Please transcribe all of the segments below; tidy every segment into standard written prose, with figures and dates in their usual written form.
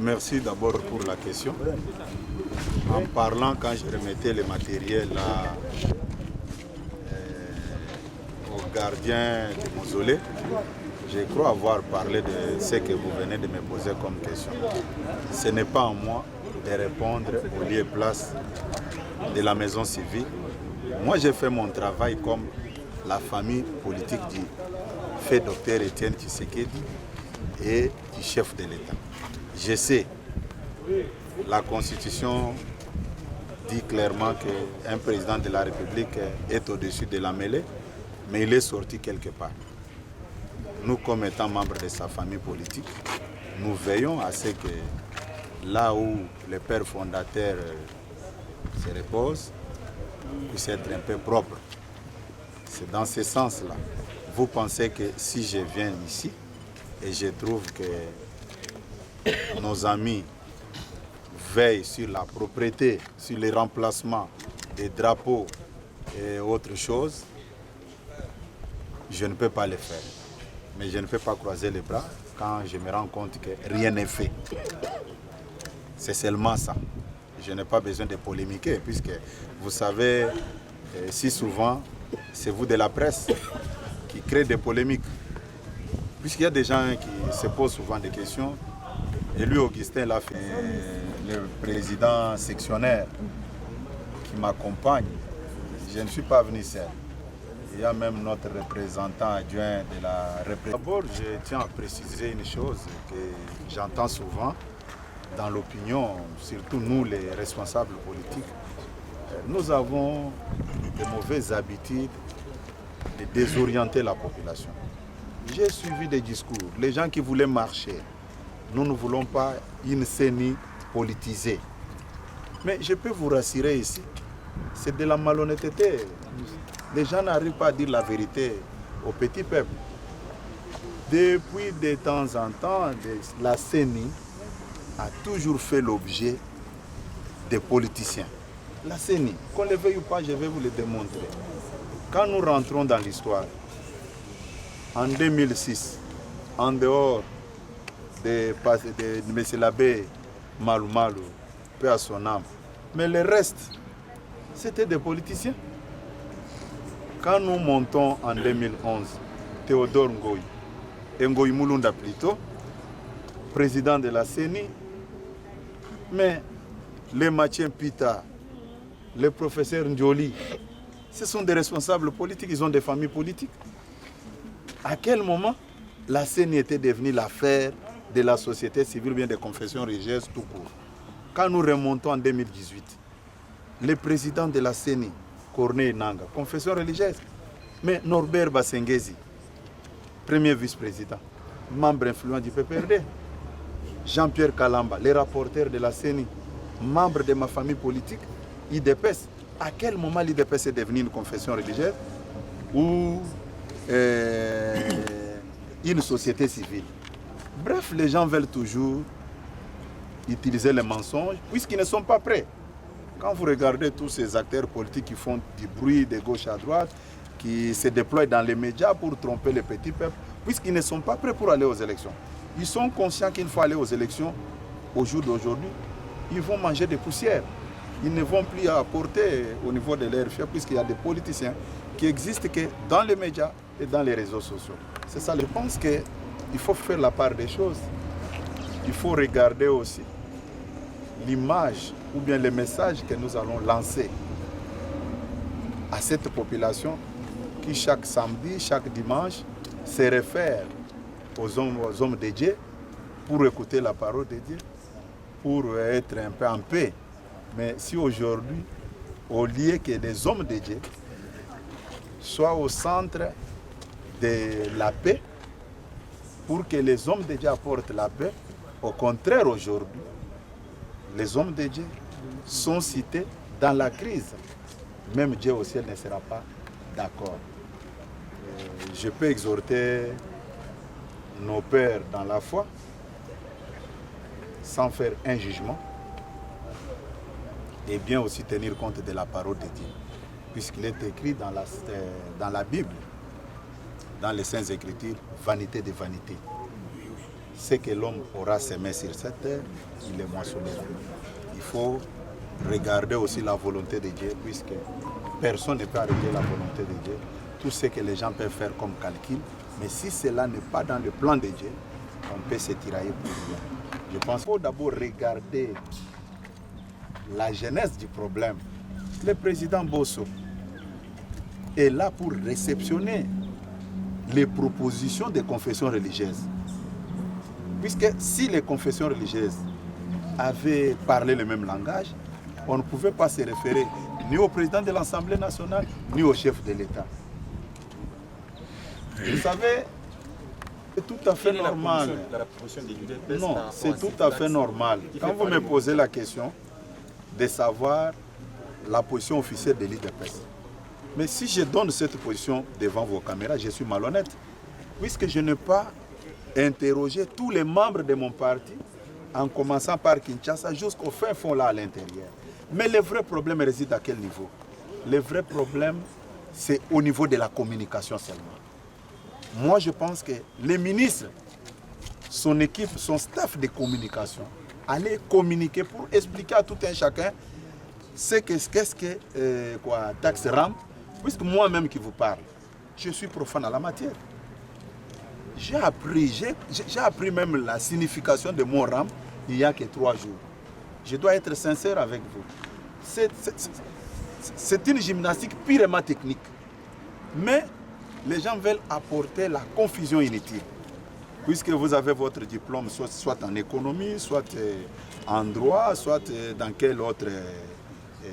Merci d'abord pour la question. En parlant, quand je remettais le matériel là, au gardien du mausolée, je crois avoir parlé de ce que vous venez de me poser comme question. Ce n'est pas à moi de répondre au lieu et place de la maison civile. Moi, j'ai fait mon travail comme la famille politique du fait Dr Étienne Tshisekedi et du chef de l'État. Je sais, la Constitution dit clairement qu'un président de la République est au-dessus de la mêlée, mais il est sorti quelque part. Nous, comme étant membres de sa famille politique, nous veillons à ce que là où le père fondateur se repose, puisse être un peu propre. C'est dans ce sens-là. Vous pensez que si je viens ici et je trouve que nos amis veillent sur la propreté, sur les remplacements des drapeaux et autres choses, je ne peux pas le faire. Mais je ne peux pas croiser les bras quand je me rends compte que rien n'est fait. C'est seulement ça. Je n'ai pas besoin de polémiquer, puisque vous savez, si souvent, c'est vous de la presse qui crée des polémiques. Puisqu'il y a des gens qui se posent souvent des questions, et lui, Augustin, l'a fait, le président sectionnaire qui m'accompagne, je ne suis pas venu seul. Il y a même notre représentant adjoint de la représentation. D'abord, je tiens à préciser une chose que j'entends souvent dans l'opinion, surtout nous les responsables politiques. Nous avons de mauvaises habitudes de désorienter la population. J'ai suivi des discours, les gens qui voulaient marcher. Nous ne voulons pas une CENI politisée. Mais je peux vous rassurer ici, c'est de la malhonnêteté. Les gens n'arrivent pas à dire la vérité au petit peuple. Depuis de temps en temps, la CENI a toujours fait l'objet des politiciens. La CENI, qu'on le veuille ou pas, je vais vous le démontrer. Quand nous rentrons dans l'histoire, en 2006, en dehors de M. l'abbé Malou Malou, paix à son âme, mais le reste, c'était des politiciens. Quand nous montons en 2011, Théodore Ngoyi Mulunda plutôt, président de la CENI, mais les Mathieu Pita, les professeurs Ndioli, ce sont des responsables politiques, ils ont des familles politiques. À quel moment la CENI était devenue l'affaire de la société civile ou bien des confessions religieuses tout court? Quand nous remontons en 2018, le président de la CENI, Corneille Nangaa, confession religieuse, mais Norbert Basengezi, premier vice-président, membre influent du PPRD, Jean-Pierre Kalamba, les rapporteurs de la CENI, membre de ma famille politique, IDPS. À quel moment l'IDPS est devenu une confession religieuse ou une société civile? Bref, les gens veulent toujours utiliser les mensonges puisqu'ils ne sont pas prêts. Quand vous regardez tous ces acteurs politiques qui font du bruit de gauche à droite, qui se déploient dans les médias pour tromper le petit peuple, puisqu'ils ne sont pas prêts pour aller aux élections. Ils sont conscients qu'il faut aller aux élections au jour d'aujourd'hui. Ils vont manger des poussières. Ils ne vont plus apporter au niveau de leur fief, puisqu'il y a des politiciens qui existent que dans les médias et dans les réseaux sociaux. C'est ça, je pense qu'il faut faire la part des choses. Il faut regarder aussi l'image ou bien le message que nous allons lancer à cette population qui chaque samedi, chaque dimanche se réfère aux hommes de Dieu pour écouter la parole de Dieu, pour être un peu en paix. Mais si aujourd'hui, au lieu que les hommes de Dieu soient au centre de la paix, pour que les hommes de Dieu apportent la paix, au contraire aujourd'hui, les hommes de Dieu sont cités dans la crise. Même Dieu au ciel ne sera pas d'accord. Je peux exhorter nos pères dans la foi sans faire un jugement et bien aussi tenir compte de la parole de Dieu. Puisqu'il est écrit dans la Bible, dans les Saintes Écritures, vanité de vanité. ce que l'homme aura semé sur cette terre, il les moissonnera. Il faut regarder aussi la volonté de Dieu, puisque personne ne peut arrêter la volonté de Dieu. Tout ce que les gens peuvent faire comme calcul, mais si cela n'est pas dans le plan de Dieu, on peut se tirailler pour rien. Je pense qu'il faut d'abord regarder la genèse du problème. Le président Bosso est là pour réceptionner les propositions des confessions religieuses. Puisque si les confessions religieuses avaient parlé le même langage, on ne pouvait pas se référer ni au président de l'Assemblée nationale, ni au chef de l'État. Vous savez, c'est tout à fait normal. Non, c'est tout à fait normal. Quand vous me posez la question de savoir la position officielle de l'IDPS, mais si je donne cette position devant vos caméras, je suis malhonnête, puisque je n'ai pas interrogé tous les membres de mon parti, en commençant par Kinshasa jusqu'au fin fond là à l'intérieur. Mais le vrai problème réside à quel niveau? Le vrai problème, c'est au niveau de la communication seulement. Moi, je pense que les ministres, son équipe, son staff de communication, allaient communiquer pour expliquer à tout un chacun qu'est-ce que taxe RAM, puisque moi-même qui vous parle, je suis profane à la matière. J'ai appris même la signification de mon RAM il n'y a que 3 jours. Je dois être sincère avec vous. C'est une gymnastique purement technique. Mais les gens veulent apporter la confusion inutile. Puisque vous avez votre diplôme soit en économie, soit en droit, soit dans quelle autre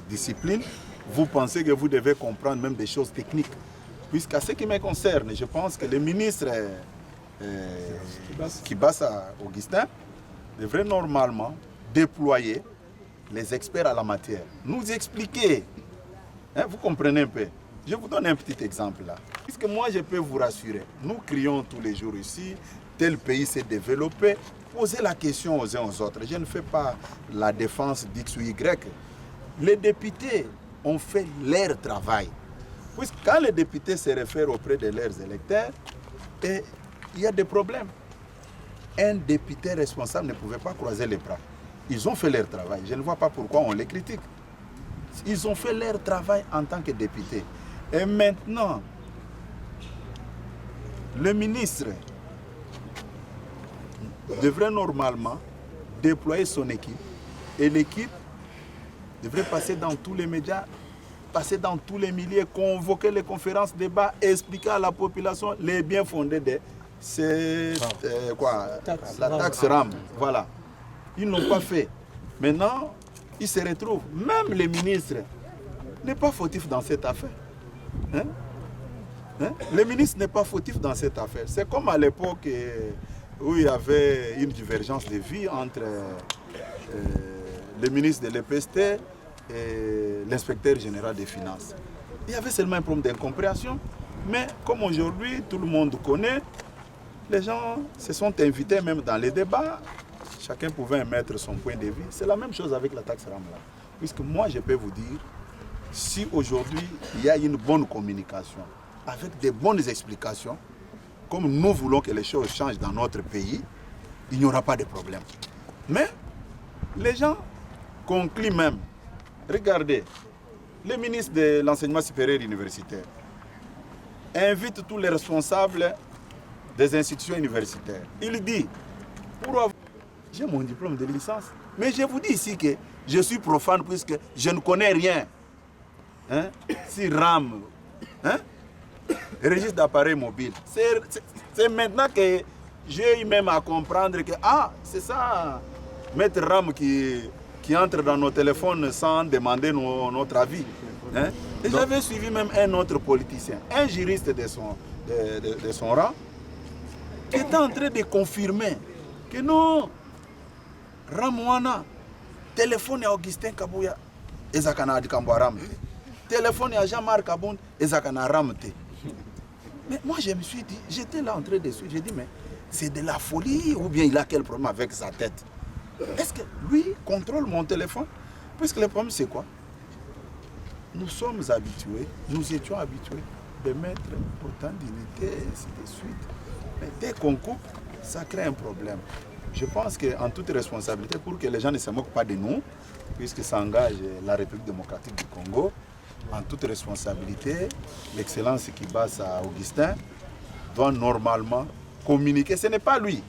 discipline, vous pensez que vous devez comprendre même des choses techniques. Puisqu'à ce qui me concerne, je pense que le ministre Kibasa Augustin devrait normalement déployer les experts à la matière. Nous expliquer, hein, vous comprenez un peu. Je vous donne un petit exemple là. Puisque moi je peux vous rassurer, nous crions tous les jours ici, tel pays s'est développé, posez la question aux uns aux autres. Je ne fais pas la défense d'X ou Y. Les députés ont fait leur travail. Puisque quand les députés se réfèrent auprès de leurs électeurs, il y a des problèmes. Un député responsable ne pouvait pas croiser les bras. Ils ont fait leur travail. Je ne vois pas pourquoi on les critique. Ils ont fait leur travail en tant que députés. Et maintenant, le ministre devrait normalement déployer son équipe. Et l'équipe devrait passer dans tous les médias, passer dans tous les milieux, convoquer les conférences, débats, expliquer à la population les biens fondés de la taxe RAM. Voilà. Ils n'ont pas fait. Maintenant, ils se retrouvent. Même les ministres n'est pas fautif dans cette affaire. Hein? Hein? Le ministre n'est pas fautif dans cette affaire. C'est comme à l'époque où il y avait une divergence de vie entre le ministre de l'EPST et l'inspecteur général des finances. Il y avait seulement un problème d'incompréhension. Mais comme aujourd'hui, tout le monde connaît, les gens se sont invités même dans les débats. Chacun pouvait émettre son point de vue. C'est la même chose avec la taxe RAM là. Puisque moi, je peux vous dire, si aujourd'hui, il y a une bonne communication, avec des bonnes explications, comme nous voulons que les choses changent dans notre pays, il n'y aura pas de problème. Mais les gens concluent même. Regardez, le ministre de l'enseignement supérieur universitaire invite tous les responsables des institutions universitaires. Il dit, pour avoir... J'ai mon diplôme de licence, mais je vous dis ici que je suis profane puisque je ne connais rien. Hein? Si RAM, hein? Registre d'appareil mobile, c'est maintenant que j'ai eu même à comprendre que c'est ça, mettre RAM qui entre dans nos téléphones sans demander notre avis. Hein? Et j'avais suivi même un autre politicien, un juriste de son rang, qui était en train de confirmer que non, Ramouana, téléphone à Augustin Kabouya, ezakana adikambwa Ram. Téléphone à Jean-Marc Aboun, ezakana Ramte. Mais moi je me suis dit, j'étais là en train de suivre, j'ai dit mais c'est de la folie ou bien il a quel problème avec sa tête? Est-ce que lui contrôle mon téléphone? Parce que le problème c'est quoi? Nous sommes habitués, nous étions habitués de mettre autant d'unités et ainsi de suite. Mais dès qu'on coupe, ça crée un problème. Je pense qu'en toute responsabilité, pour que les gens ne se moquent pas de nous, puisque ça engage la République démocratique du Congo, en toute responsabilité, l'excellence qui passe à Augustin doit normalement communiquer. Ce n'est pas lui.